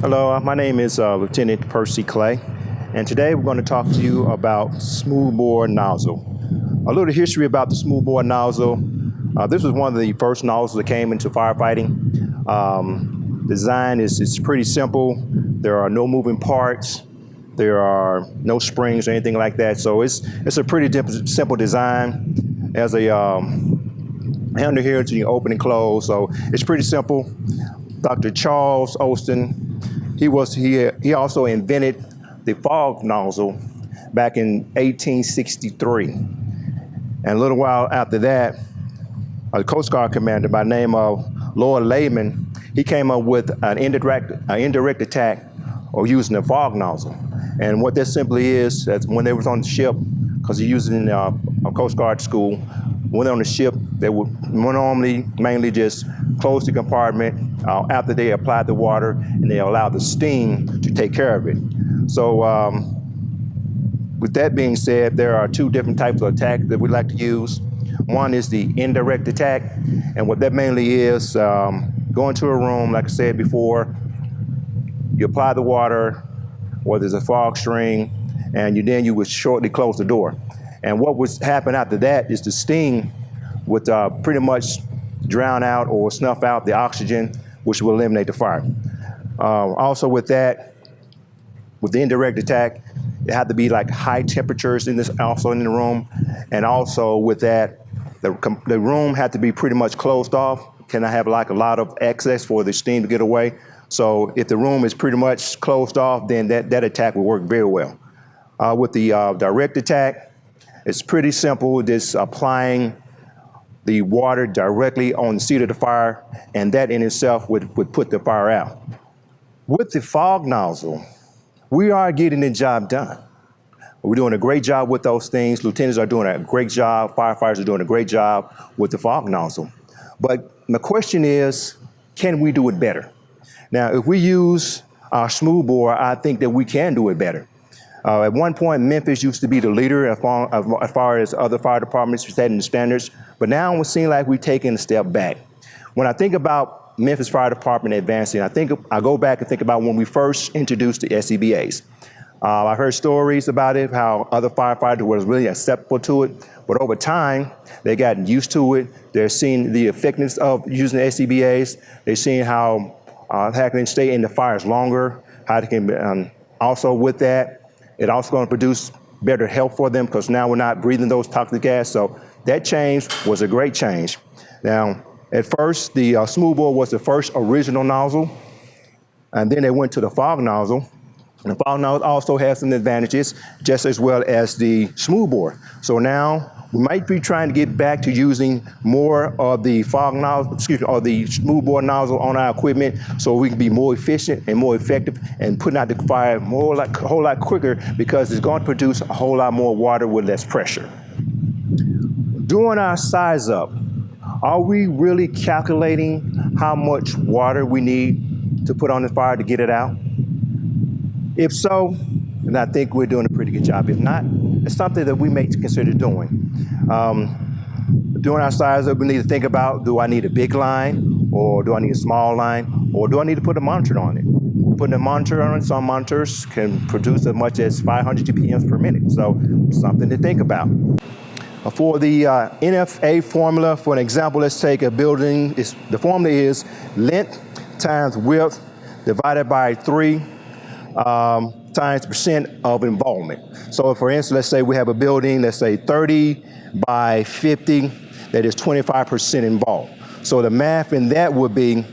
Hello, my name is Lieutenant Percy Clay, and today we're going to talk to you about smoothbore nozzle. A little history about the smoothbore nozzle. This was one of the first nozzles that came into firefighting. Design is pretty simple. There are no moving parts. There are no springs or anything like that. So it's a pretty simple design. There's a handle here to open and close. So it's pretty simple. Dr. Charles Olson, he also invented the fog nozzle back in 1863. And a little while after that, a Coast Guard commander by the name of Lord Layman, he came up with an indirect attack or using a fog nozzle. And what that simply is, that when they was on the ship, because he used it in a Coast Guard school, when they're on the ship, they would normally mainly just close the compartment after they applied the water, and they allowed the steam to take care of it. So with that being said, there are two different types of attack that we like to use. One is the indirect attack, and what that mainly is, go into a room, like I said before, you apply the water, or there's a fog string, and then you would shortly close the door. And what would happen after that is the steam would pretty much drown out or snuff out the oxygen, which will eliminate the fire. Also with that, with the indirect attack, it had to be like high temperatures also in the room. And also with that, the room had to be pretty much closed off. Cannot have like a lot of access for the steam to get away. So if the room is pretty much closed off, then that attack will work very well. With the direct attack, it's pretty simple, just applying the water directly on the seat of the fire, and that in itself would put the fire out. With the fog nozzle, we are getting the job done. We're doing a great job with those things. Lieutenants are doing a great job. Firefighters are doing a great job with the fog nozzle. But the question is, can we do it better? Now, if we use our smoothbore, I think that we can do it better. At one point, Memphis used to be the leader as far as other fire departments setting the standards, but now it seems like we've taken a step back. When I think about Memphis Fire Department advancing, I go back and think about when we first introduced the SCBAs. I've heard stories about it, how other firefighters were really acceptable to it, but over time, they got used to it. They're seeing the effectiveness of using the SCBAs. They're seeing how they can stay in the fires longer, how they can, also with that, it also going to produce better health for them because now we're not breathing those toxic gas. So that change was a great change. Now, at first, the smoothbore was the first original nozzle, and then they went to the fog nozzle. And the fog nozzle also has some advantages, just as well as the smoothbore. So now we might be trying to get back to using more of the fog nozzle, or the smoothbore nozzle on our equipment, so we can be more efficient and more effective and putting out the fire a whole lot quicker, because it's going to produce a whole lot more water with less pressure. Doing our size up, are we really calculating how much water we need to put on the fire to get it out? If so, then I think we're doing a pretty good job. If not, it's something that we may consider doing. Doing our size up, we need to think about, do I need a big line, or do I need a small line, or do I need to put a monitor on it? Putting a monitor on it, some monitors can produce as much as 500 GPMs per minute, so something to think about. For the NFA formula, for an example, let's take a building. The formula is length times width divided by 3 times percent of involvement. So for instance, let's say we have a building, let's say 30 by 50, that is 25% involved. So the math in that would be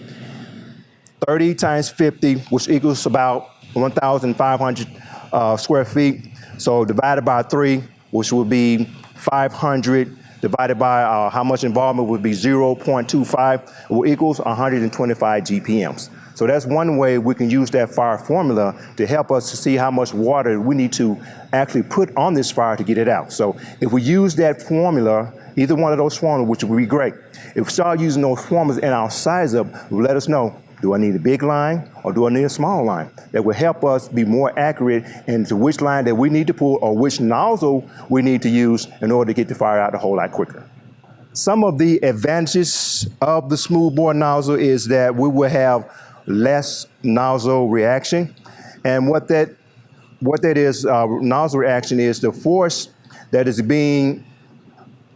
30 times 50, which equals about 1,500 square feet. So divided by 3, which would be 500, divided by how much involvement would be 0.25, will equals 125 GPMs. So that's one way we can use that fire formula to help us to see how much water we need to actually put on this fire to get it out. So if we use that formula, either one of those formulas, which would be great. If we start using those formulas in our size up, it will let us know, do I need a big line or do I need a small line? That will help us be more accurate into which line that we need to pull or which nozzle we need to use in order to get the fire out a whole lot quicker. Some of the advantages of the smoothbore nozzle is that we will have less nozzle reaction. And what that is, nozzle reaction is the force that is being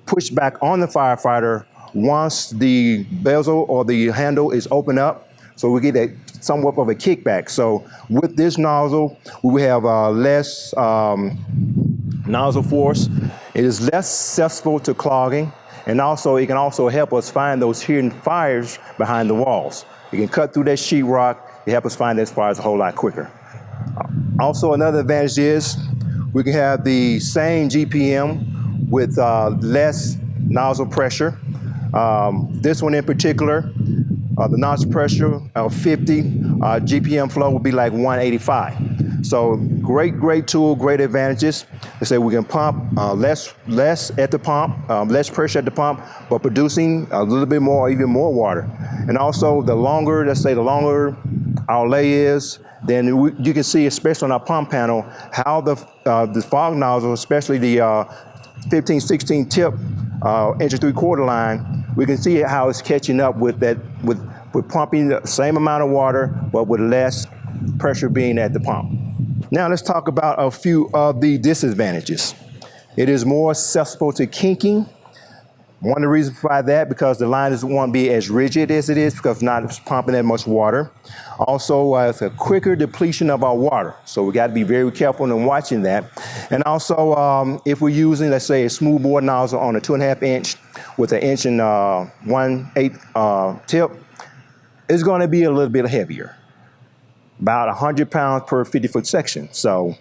pushed back on the firefighter once the bezel or the handle is opened up. So we get a somewhat of a kickback. So with this nozzle, we have less nozzle force. It is less susceptible to clogging, and also it can also help us find those hidden fires behind the walls. It can cut through that sheetrock. It helps us find those fires a whole lot quicker. Also, another advantage is we can have the same GPM with less nozzle pressure. This one in particular, the nozzle pressure of 50, GPM flow would be like 185. So great tool, great advantages. They say we can pump less at the pump, less pressure at the pump, but producing a little bit more, even more water. And also the longer, let's say the longer our lay is, then you can see, especially on our pump panel, how the fog nozzle, especially the 15-16 tip inch and 3/4 line, we can see how it's catching up with that, with pumping the same amount of water, but with less pressure being at the pump. Now let's talk about a few of the disadvantages. It is more susceptible to kinking. One of the reasons for that, because the line doesn't want to be as rigid as it is, because it's not pumping that much water. Also, it's a quicker depletion of our water. So we got to be very careful in watching that. And also, if we're using, let's say, a smoothbore nozzle on a 2.5 inch with an 1 1/8 tip, it's going to be a little bit heavier, about 100 pounds per 50-foot section. So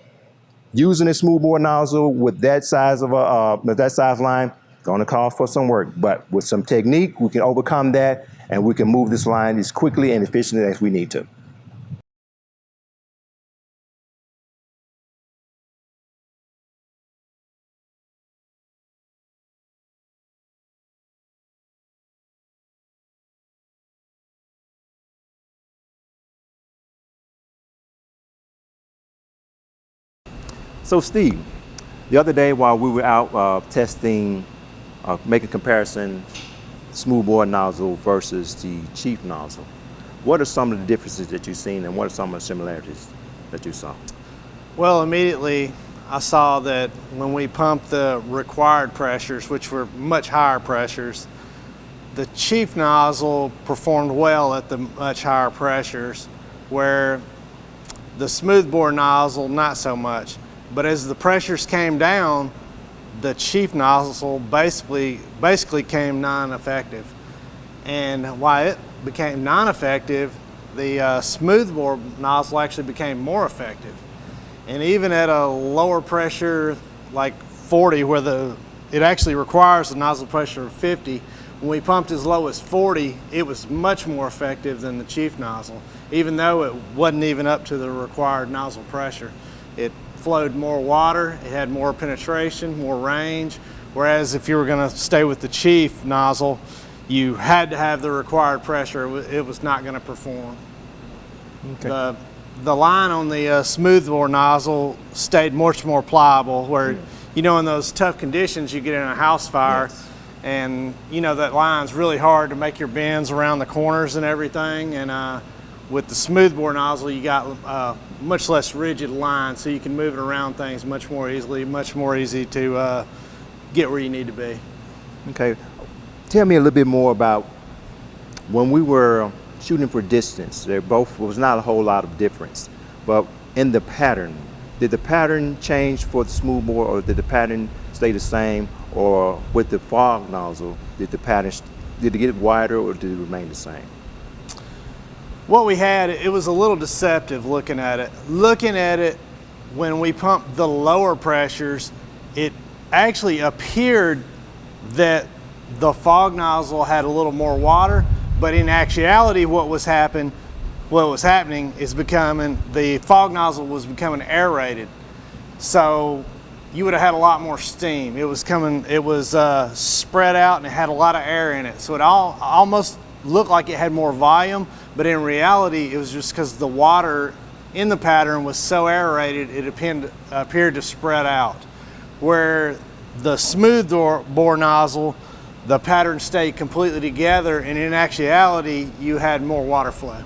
using a smoothbore nozzle with that size of line, going to call for some work, but with some technique, we can overcome that, and we can move this line as quickly and efficiently as we need to. So Steve, the other day while we were out testing, making comparison, smoothbore nozzle versus the chief nozzle, what are some of the differences that you've seen, and what are some of the similarities that you saw? Well, immediately I saw that when we pumped the required pressures, which were much higher pressures, the chief nozzle performed well at the much higher pressures, where the smoothbore nozzle not so much. But as the pressures came down, the chief nozzle basically came non-effective. And why it became non-effective, the smoothbore nozzle actually became more effective. And even at a lower pressure, like 40, where it actually requires a nozzle pressure of 50, when we pumped as low as 40, it was much more effective than the chief nozzle, even though it wasn't even up to the required nozzle pressure. It flowed more water, it had more penetration, more range, whereas if you were going to stay with the chief nozzle, you had to have the required pressure. It was not going to perform. Okay. The line on the smoothbore nozzle stayed much more pliable, where, you know, in those tough conditions you get in a house fire, yes, and you know that line's really hard to make your bends around the corners and everything, and with the smoothbore nozzle you got much less rigid line, so you can move it around things much more easily, much more easy to get where you need to be. Okay, tell me a little bit more about when we were shooting for distance. There was not a whole lot of difference, but in the pattern, did the pattern change for the smoothbore, or did the pattern stay the same? Or with the fog nozzle, did it get wider, or did it remain the same? What we had, it was a little deceptive looking at it. Looking at it, when we pumped the lower pressures, it actually appeared that the fog nozzle had a little more water, but in actuality what was happening is the fog nozzle was becoming aerated. So you would have had a lot more steam. It was spread out, and it had a lot of air in it. So it almost looked like it had more volume, but in reality it was just because the water in the pattern was so aerated it appeared to spread out. Where the smoothbore nozzle, the pattern stayed completely together, and in actuality you had more water flow.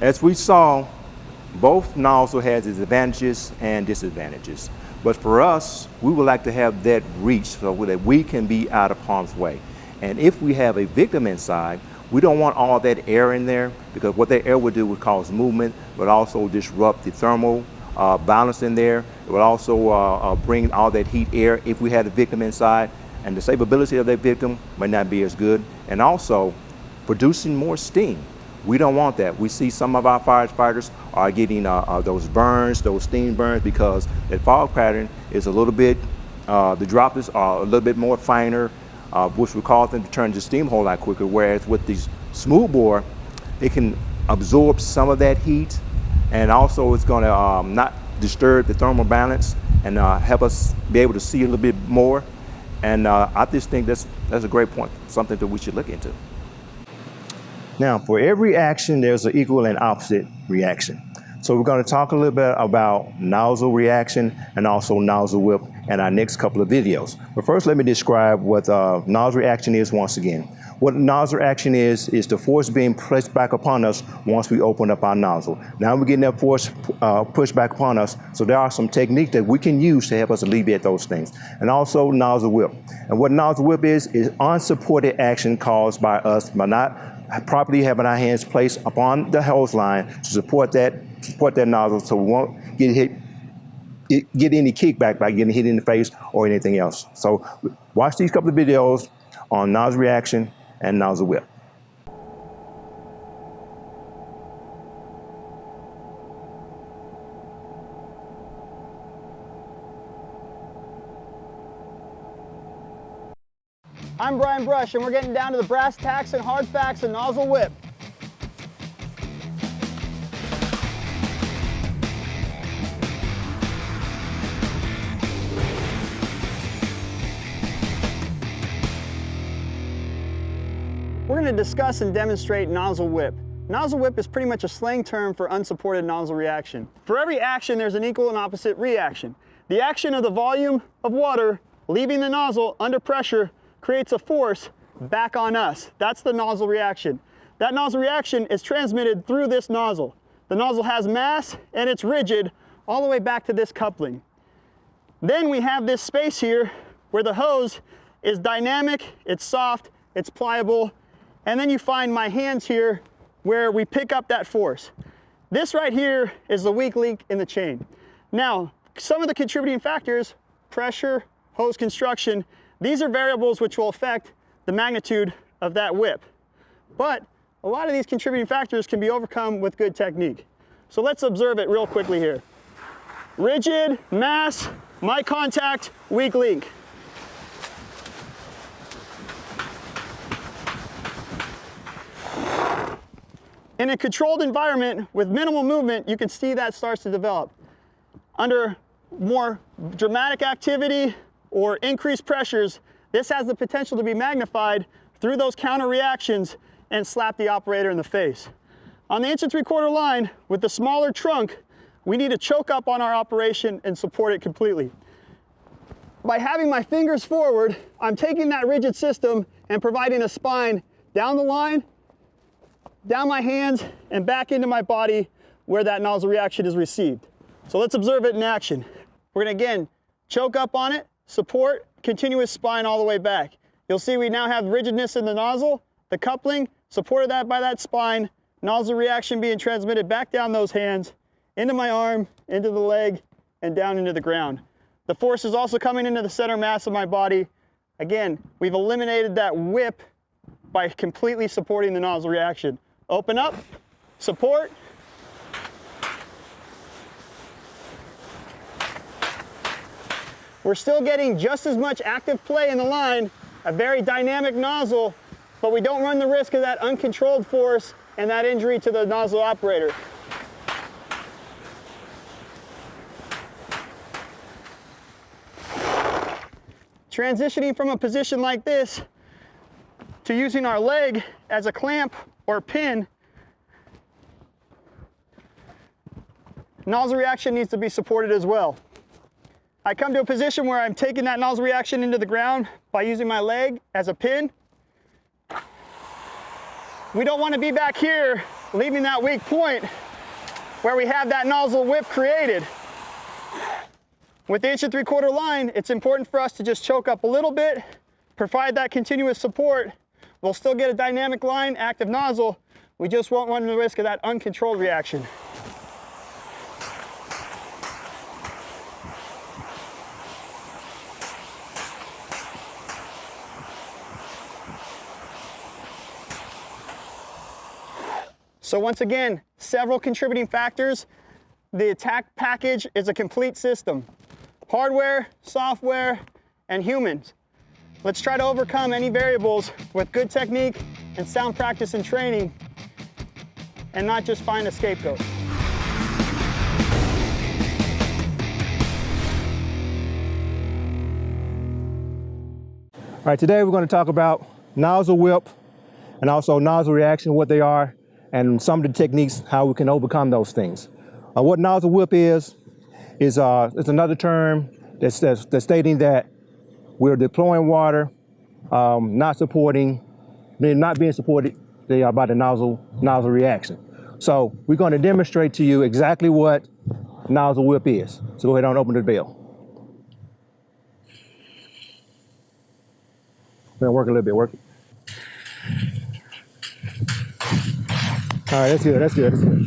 As we saw, both nozzle has its advantages and disadvantages. But for us, we would like to have that reach so that we can be out of harm's way. And if we have a victim inside, we don't want all that air in there, because what that air would do would cause movement, but also disrupt the thermal balance in there. It would also bring all that heat air if we had a victim inside, and the savability of that victim may not be as good. And also producing more steam. We don't want that. We see some of our firefighters are getting those burns, those steam burns, because that fog pattern is a little bit, the droplets are a little bit more finer, which would cause them to turn the steam a whole lot quicker. Whereas with these smoothbore, it can absorb some of that heat, and also it's going to not disturb the thermal balance and help us be able to see a little bit more. And I just think that's a great point, something that we should look into. Now, for every action, there's an equal and opposite reaction. So we're going to talk a little bit about nozzle reaction and also nozzle whip in our next couple of videos. But first, let me describe what nozzle reaction is once again. What nozzle reaction is the force being pressed back upon us once we open up our nozzle. Now we're getting that force pushed back upon us, so there are some techniques that we can use to help us alleviate those things. And also nozzle whip. And what nozzle whip is unsupported action caused by us by not properly having our hands placed upon the hose line to support that nozzle, so we won't get any kickback by getting hit in the face or anything else. So watch these couple of videos on nozzle reaction and nozzle whip. I'm Brian Brush, and we're getting down to the brass tacks and hard facts of nozzle whip. We're going to discuss and demonstrate nozzle whip. Nozzle whip is pretty much a slang term for unsupported nozzle reaction. For every action, there's an equal and opposite reaction. The action of the volume of water leaving the nozzle under pressure creates a force back on us. That's the nozzle reaction. That nozzle reaction is transmitted through this nozzle. The nozzle has mass and it's rigid all the way back to this coupling. Then we have this space here where the hose is dynamic, it's soft, it's pliable, and then you find my hands here where we pick up that force. This right here is the weak link in the chain. Now, some of the contributing factors, pressure, hose construction, these are variables which will affect the magnitude of that whip. But a lot of these contributing factors can be overcome with good technique. So let's observe it real quickly here. Rigid, mass, my contact, weak link. In a controlled environment with minimal movement, you can see that starts to develop. Under more dramatic activity or increased pressures, this has the potential to be magnified through those counter reactions and slap the operator in the face. On the 1 3/4 line, with the smaller trunk, we need to choke up on our operation and support it completely. By having my fingers forward, I'm taking that rigid system and providing a spine down the line, down my hands, and back into my body where that nozzle reaction is received. So let's observe it in action. We're gonna again choke up on it, support, continuous spine all the way back. You'll see we now have rigidness in the nozzle, the coupling, supported that by that spine, nozzle reaction being transmitted back down those hands, into my arm, into the leg, and down into the ground. The force is also coming into the center mass of my body. Again, we've eliminated that whip by completely supporting the nozzle reaction. Open up, support. We're still getting just as much active play in the line, a very dynamic nozzle, but we don't run the risk of that uncontrolled force and that injury to the nozzle operator. Transitioning from a position like this to using our leg as a clamp or pin, nozzle reaction needs to be supported as well. I come to a position where I'm taking that nozzle reaction into the ground by using my leg as a pin. We don't want to be back here leaving that weak point where we have that nozzle whip created. With the 1 3/4 line, it's important for us to just choke up a little bit, provide that continuous support. We'll still get a dynamic line, active nozzle. We just won't run the risk of that uncontrolled reaction. So once again, several contributing factors. The attack package is a complete system. Hardware, software, and humans. Let's try to overcome any variables with good technique and sound practice and training, and not just find a scapegoat. All right, today we're going to talk about nozzle whip and also nozzle reaction, what they are, and some of the techniques, how we can overcome those things. What nozzle whip is it's another term that's stating that we're deploying water, not being supported by the nozzle reaction. So we're going to demonstrate to you exactly what nozzle whip is. So go ahead and open the bell. We're gonna work a little bit, work it. All right, that's good, that's good, that's good.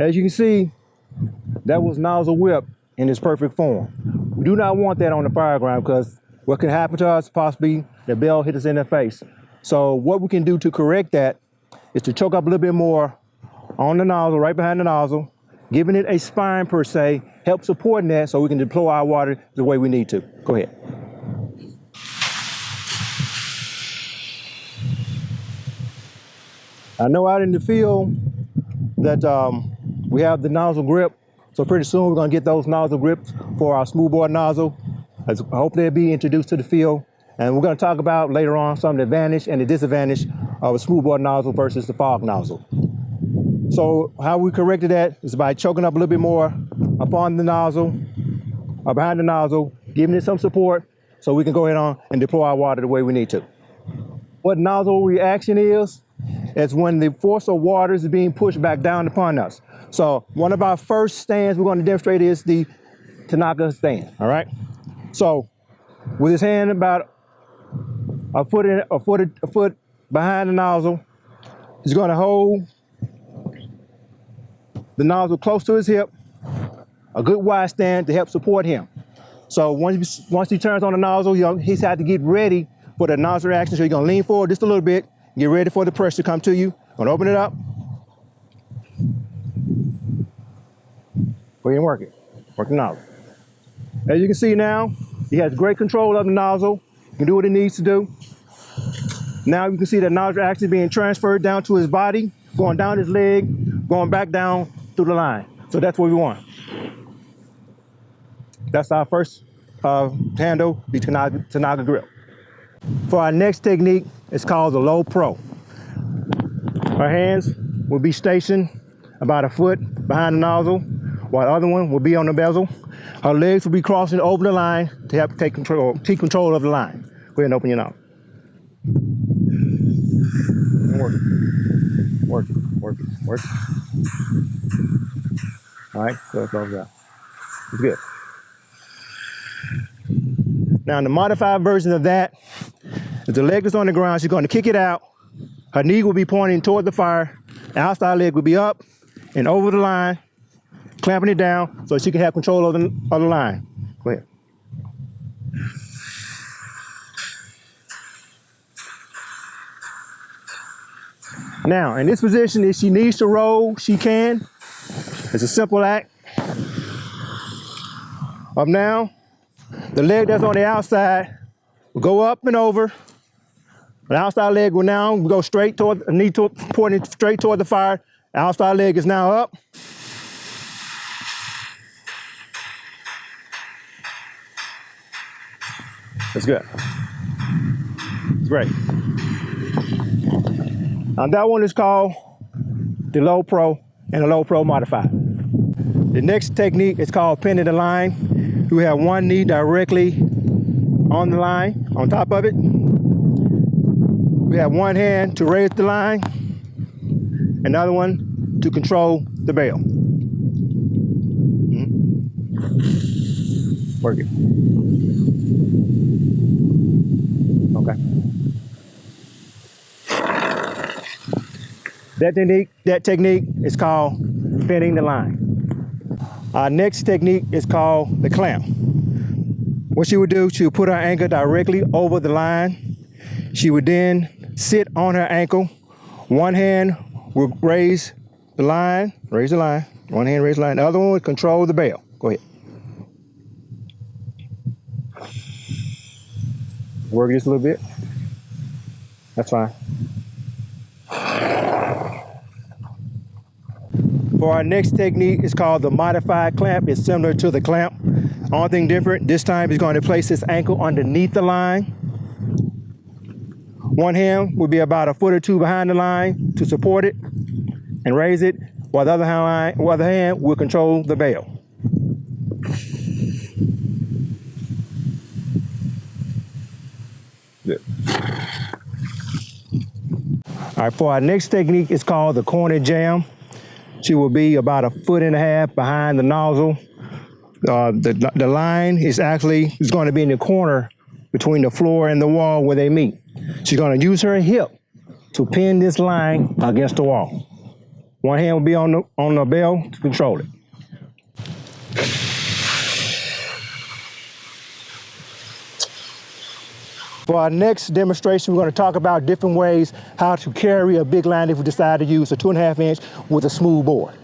As you can see, that was nozzle whip in its perfect form. We do not want that on the fire ground because what can happen to us, possibly the bell hit us in the face. So what we can do to correct that is to choke up a little bit more on the nozzle, right behind the nozzle, giving it a spine per se, help supporting that so we can deploy our water the way we need to. Go ahead. I know out in the field that we have the nozzle grip, so pretty soon we're going to get those nozzle grips for our smoothbore nozzle. I hope they'll be introduced to the field, and we're going to talk about later on some of the advantage and the disadvantage of a smoothbore nozzle versus the fog nozzle. So how we corrected that is by choking up a little bit more upon the nozzle, or behind the nozzle, giving it some support so we can go ahead on and deploy our water the way we need to. What nozzle reaction is when the force of water is being pushed back down upon us. So one of our first stands we're going to demonstrate is the Tanaka stand, all right? So with his hand about a foot behind the nozzle, he's going to hold the nozzle close to his hip, a good wide stand to help support him. So once he turns on the nozzle, he's had to get ready for the nozzle reaction. So you're going to lean forward just a little bit, get ready for the pressure to come to you. Going to open it up. Go ahead and work it. Work the nozzle. As you can see now, he has great control of the nozzle. He can do what he needs to do. Now you can see the nozzle actually being transferred down to his body, going down his leg, going back down through the line. So that's what we want. That's our first handle, the Tanaka grip. For our next technique, it's called the low pro. Our hands will be stationed about a foot behind the nozzle, while the other one will be on the bezel. Our legs will be crossing over the line to help take control of the line. Go ahead and open your mouth. Work it, work it, work it, work it. All right, so it goes out. It's good. Now, in the modified version of that, if the leg is on the ground, she's going to kick it out. Her knee will be pointing toward the fire. The outside leg will be up and over the line, clamping it down so she can have control of the line. Go ahead. Now, in this position, if she needs to roll, she can. It's a simple act. Up now, the leg that's on the outside will go up and over. The outside leg will now go straight toward the knee, pointing straight toward the fire. The outside leg is now up. That's good. It's great. Now that one is called the low pro and the low pro modified. The next technique is called pinning the line. We have one knee directly on the line, on top of it. We have one hand to raise the line, another one to control the bail. Work it. Okay. That technique is called pinning the line. Our next technique is called the clamp. What she would do, she would put her anchor directly over the line. She would then sit on her ankle. One hand will raise the line. One hand raise the line. The other one would control the bail. Go ahead. Work just a little bit. That's fine. For our next technique, it's called the modified clamp. It's similar to the clamp. Only thing different, this time he's going to place his ankle underneath the line. One hand will be about a foot or two behind the line to support it and raise it, while the other hand will control the bail. Good. All right, for our next technique, it's called the corner jam. She will be about a foot and a half behind the nozzle. The line is going to be in the corner between the floor and the wall where they meet. She's going to use her hip to pin this line against the wall. One hand will be on the bell to control it. For our next demonstration, we're going to talk about different ways how to carry a big line if we decide to use a 2.5 inch with a smooth board.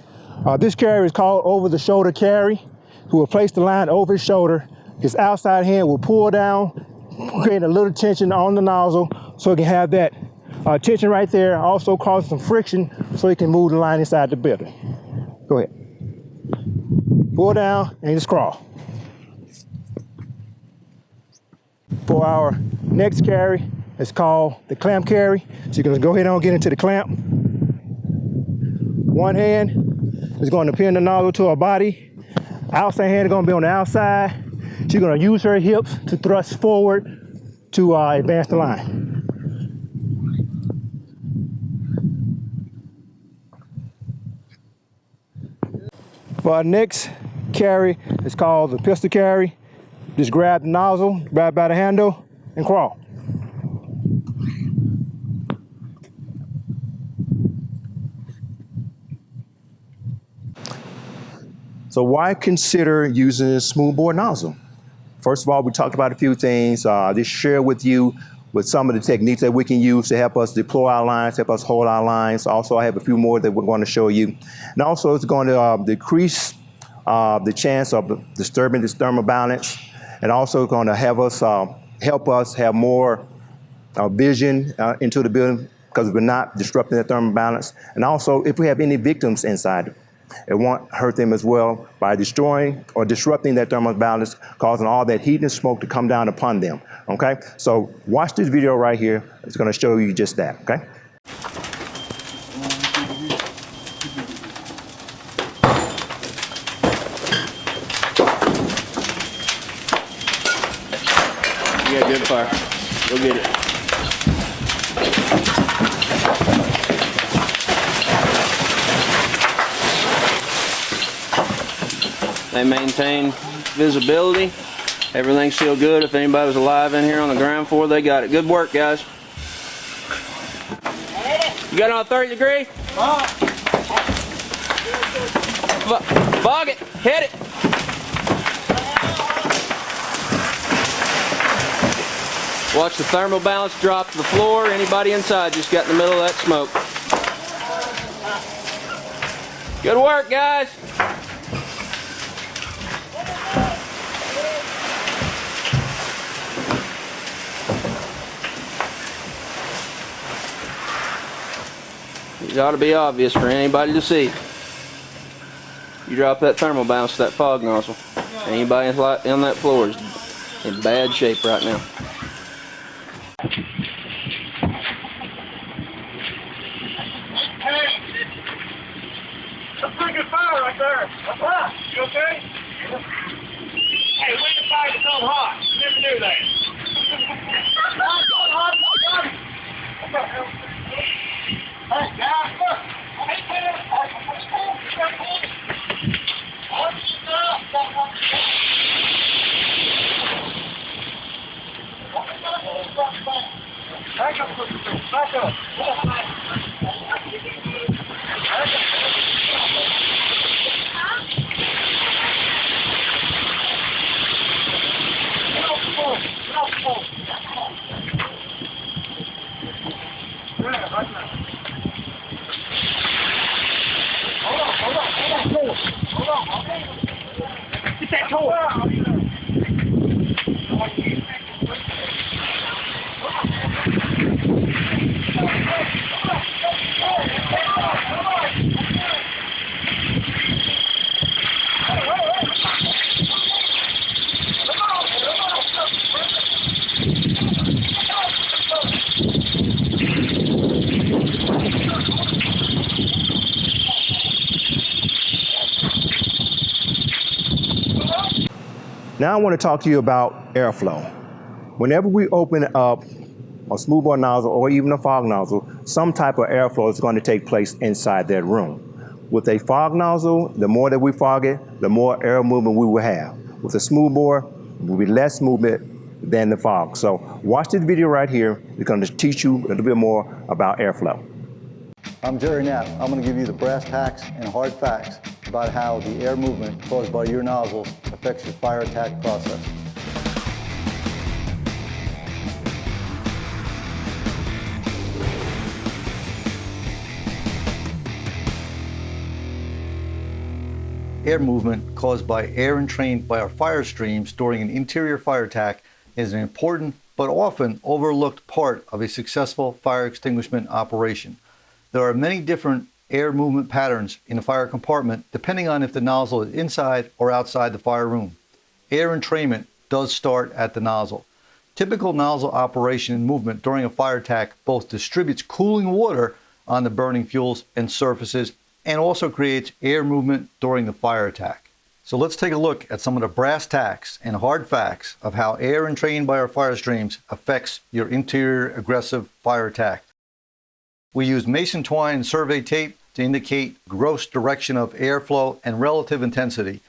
This carry is called over the shoulder carry. He will place the line over his shoulder. His outside hand will pull down, creating a little tension on the nozzle so he can have that tension right there, also cause some friction so he can move the line inside the building. Go ahead. Pull down and just crawl. For our next carry, it's called the clamp carry. So you're going to go ahead and get into the clamp. One hand is going to pin the nozzle to her body. Outside hand is going to be on the outside. She's going to use her hips to thrust forward to advance the line. For our next carry, it's called the pistol carry. Just grab the nozzle, grab by the handle, and crawl. So why consider using a smooth bore nozzle? First of all, we talked about a few things. Just share with you with some of the techniques that we can use to help us deploy our lines, help us hold our lines. Also, I have a few more that we're going to show you. And also, it's going to decrease the chance of disturbing this thermal balance, and also going to have us help us have more vision into the building because we're not disrupting the thermal balance. And also, if we have any victims inside, it won't hurt them as well by destroying or disrupting that thermal balance, causing all that heat and smoke to come down upon them, okay? So watch this video right here. It's gonna show you just that, okay? You got good fire. Go get it. They maintain visibility. Everything's still good. If anybody was alive in here on the ground floor, they got it. Good work, guys. You got it on 30 degree? Bog it. Hit it. Watch the thermal balance drop to the floor. Anybody inside just got in the middle of that smoke. Good work, guys. It ought to be obvious for anybody to see. You drop that thermal balance to that fog nozzle. Anybody on that floor is in bad shape right now. Hey, that's pretty good fire right there. That's hot. You okay? Hey, when the fire become hot, you never knew that. Hey, guys, look. Back up, back up. Get that toe out. Now I want to talk to you about airflow. Whenever we open up a smoothbore nozzle or even a fog nozzle, some type of airflow is going to take place inside that room. With a fog nozzle, the more that we fog it, the more air movement we will have. With a smoothbore, there will be less movement than the fog. So watch this video right here. It's going to teach you a little bit more about airflow. I'm Jerry Knapp. I'm going to give you the brass tacks and hard facts about how the air movement caused by your nozzles affects your fire attack process. Air movement caused by air entrained by our fire streams during an interior fire attack is an important but often overlooked part of a successful fire extinguishment operation. There are many different air movement patterns in a fire compartment depending on if the nozzle is inside or outside the fire room. Air entrainment does start at the nozzle. Typical nozzle operation and movement during a fire attack both distributes cooling water on the burning fuels and surfaces and also creates air movement during the fire attack. So let's take a look at some of the brass tacks and hard facts of how air entrained by our fire streams affects your interior aggressive fire attack. We use mason twine and survey tape to indicate gross direction of airflow and relative intensity.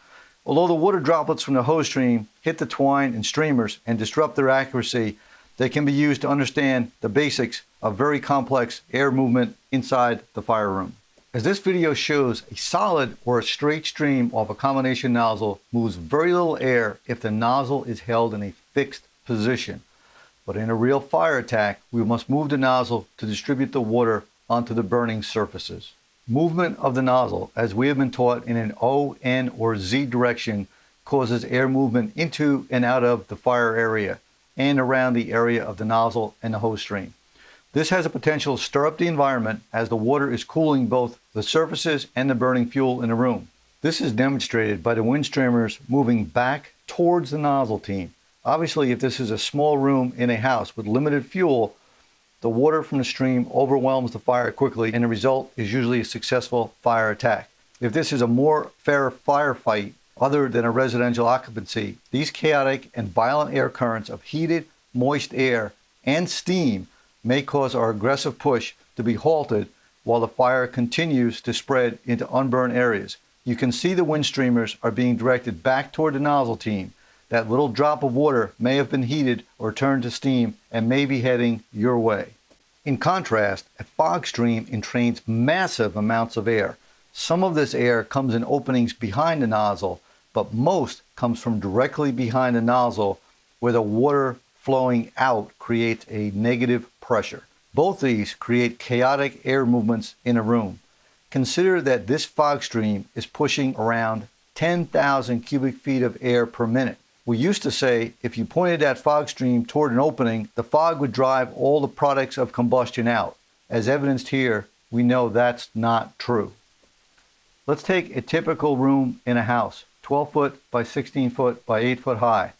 Although the water droplets from the hose stream hit the twine and streamers and disrupt their accuracy, they can be used to understand the basics of very complex air movement inside the fire room. As this video shows, a solid or a straight stream off a combination nozzle moves very little air if the nozzle is held in a fixed position. But in a real fire attack, we must move the nozzle to distribute the water onto the burning surfaces. Movement of the nozzle, as we have been taught in an O, N, or Z direction, causes air movement into and out of the fire area and around the area of the nozzle and the hose stream. This has a potential to stir up the environment as the water is cooling both the surfaces and the burning fuel in the room. This is demonstrated by the wind streamers moving back towards the nozzle team. Obviously, if this is a small room in a house with limited fuel, the water from the stream overwhelms the fire quickly and the result is usually a successful fire attack. If this is a more fair firefight other than a residential occupancy, these chaotic and violent air currents of heated, moist air and steam may cause our aggressive push to be halted while the fire continues to spread into unburned areas. You can see the wind streamers are being directed back toward the nozzle team. That little drop of water may have been heated or turned to steam and may be heading your way. In contrast, a fog stream entrains massive amounts of air. Some of this air comes in openings behind the nozzle, but most comes from directly behind the nozzle where the water flowing out creates a negative pressure. Both these create chaotic air movements in a room. Consider that this fog stream is pushing around 10,000 cubic feet of air per minute. We used to say if you pointed that fog stream toward an opening, the fog would drive all the products of combustion out. As evidenced here, we know that's not true. Let's take a typical room in a house, 12 foot by 16 foot by 8 foot high.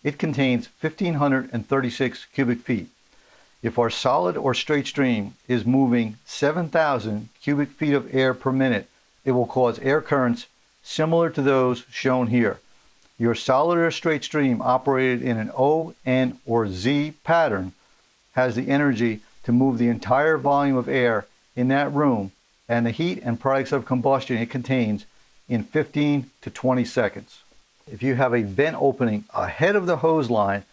It contains 1,536 cubic feet. If our solid or straight stream is moving 7,000 cubic feet of air per minute, it will cause air currents similar to those shown here. Your solid or straight stream operated in an O, N, or Z pattern has the energy to move the entire volume of air in that room and the heat and products of combustion it contains in 15 to 20 seconds. If you have a vent opening ahead of the hose line,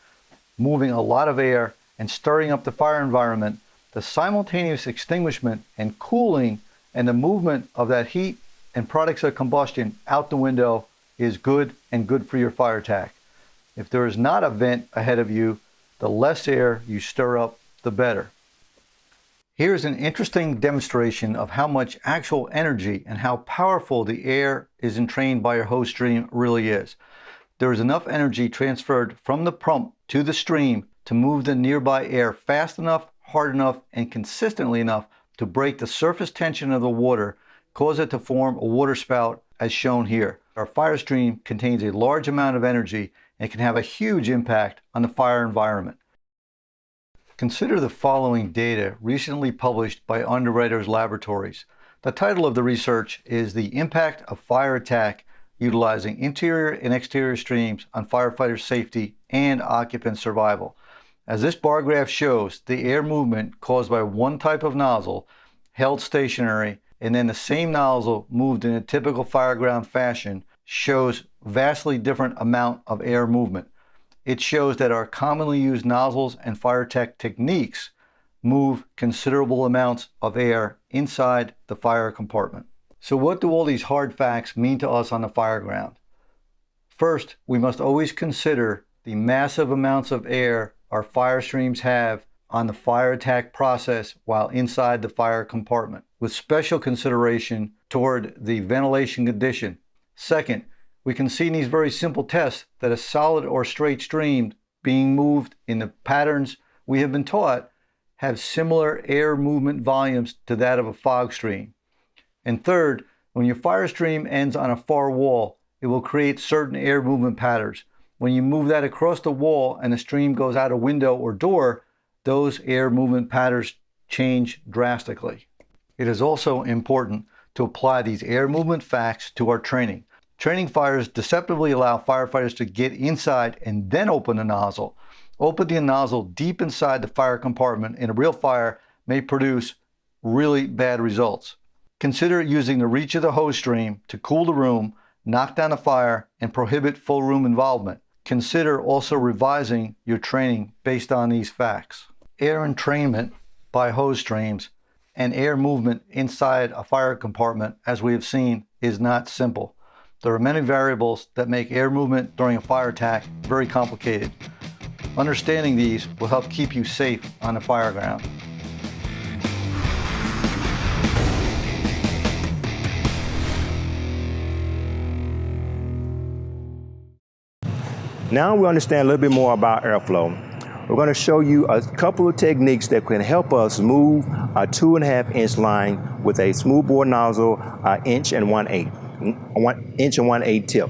moving a lot of air and stirring up the fire environment, the simultaneous extinguishment and cooling and the movement of that heat and products of combustion out the window is good and good for your fire attack. If there is not a vent ahead of you, the less air you stir up, the better. Here's an interesting demonstration of how much actual energy and how powerful the air is entrained by your hose stream really is. There is enough energy transferred from the pump to the stream to move the nearby air fast enough, hard enough, and consistently enough to break the surface tension of the water, cause it to form a water spout as shown here. Our fire stream contains a large amount of energy and can have a huge impact on the fire environment. Consider the following data recently published by Underwriters Laboratories. The title of the research is The Impact of Fire Attack Utilizing Interior and Exterior Streams on Firefighter Safety and Occupant Survival. As this bar graph shows, the air movement caused by one type of nozzle held stationary and then the same nozzle moved in a typical fireground fashion shows vastly different amount of air movement. It shows that our commonly used nozzles and fire tech techniques move considerable amounts of air inside the fire compartment. So what do all these hard facts mean to us on the fire ground? First, we must always consider the massive amounts of air our fire streams have on the fire attack process while inside the fire compartment, with special consideration toward the ventilation condition. Second, we can see in these very simple tests that a solid or straight stream being moved in the patterns we have been taught have similar air movement volumes to that of a fog stream. And third, when your fire stream ends on a far wall, it will create certain air movement patterns. When you move that across the wall and the stream goes out a window or door, those air movement patterns change drastically. It is also important to apply these air movement facts to our training. Training fires deceptively allow firefighters to get inside and then open the nozzle. Opening the nozzle deep inside the fire compartment in a real fire may produce really bad results. Consider using the reach of the hose stream to cool the room, knock down the fire, and prohibit full room involvement. Consider also revising your training based on these facts. Air entrainment by hose streams and air movement inside a fire compartment, as we have seen, is not simple. There are many variables that make air movement during a fire attack very complicated. Understanding these will help keep you safe on the fire ground. Now we understand a little bit more about airflow. We're going to show you a couple of techniques that can help us move a 2.5 inch line with a smoothbore nozzle, 1 inch and 1/8 tip.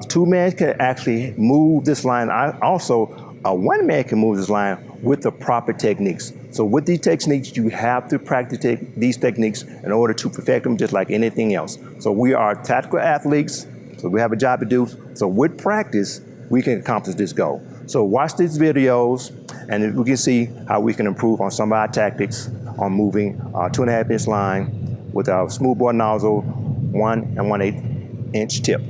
Two men can actually move this line. Also, one man can move this line with the proper techniques. So with these techniques, you have to practice these techniques in order to perfect them, just like anything else. So we are tactical athletes, so we have a job to do. So with practice, we can accomplish this goal. So watch these videos, and we can see how we can improve on some of our tactics on moving a 2.5 inch line with our smoothbore nozzle, 1 1/8 inch tip.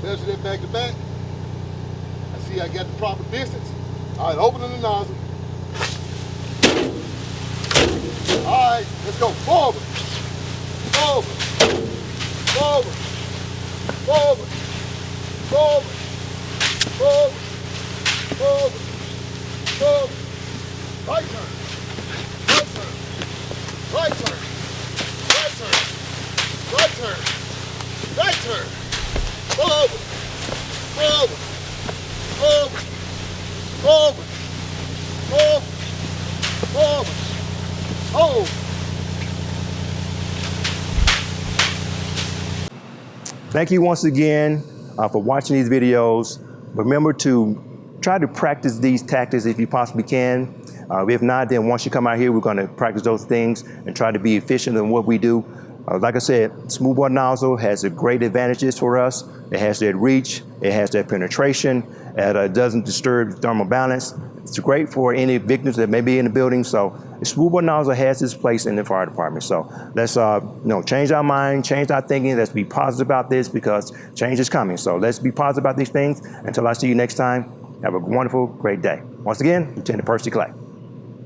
Measure that back to back. I see I got the proper distance. All right, opening the nozzle. All right, let's go forward. Forward. Forward. Forward. Forward. Forward. Forward. Forward. Right turn. Right turn. Right turn. Right turn. Right turn. Right turn. Forward. Forward. Forward. Forward. Forward. Forward. Hold. Thank you once again for watching these videos. Remember to try to practice these tactics if you possibly can. If not, then once you come out here, we're going to practice those things and try to be efficient in what we do. Like I said, smoothbore nozzle has a great advantages for us. It has that reach, it has that penetration, it doesn't disturb the thermal balance. It's great for any victims that may be in the building. So the smoothbore nozzle has its place in the fire department. So let's change our mind, change our thinking. Let's be positive about this because change is coming. So let's be positive about these things. Until I see you next time, have a wonderful, great day. Once again, Lieutenant Percy Clay.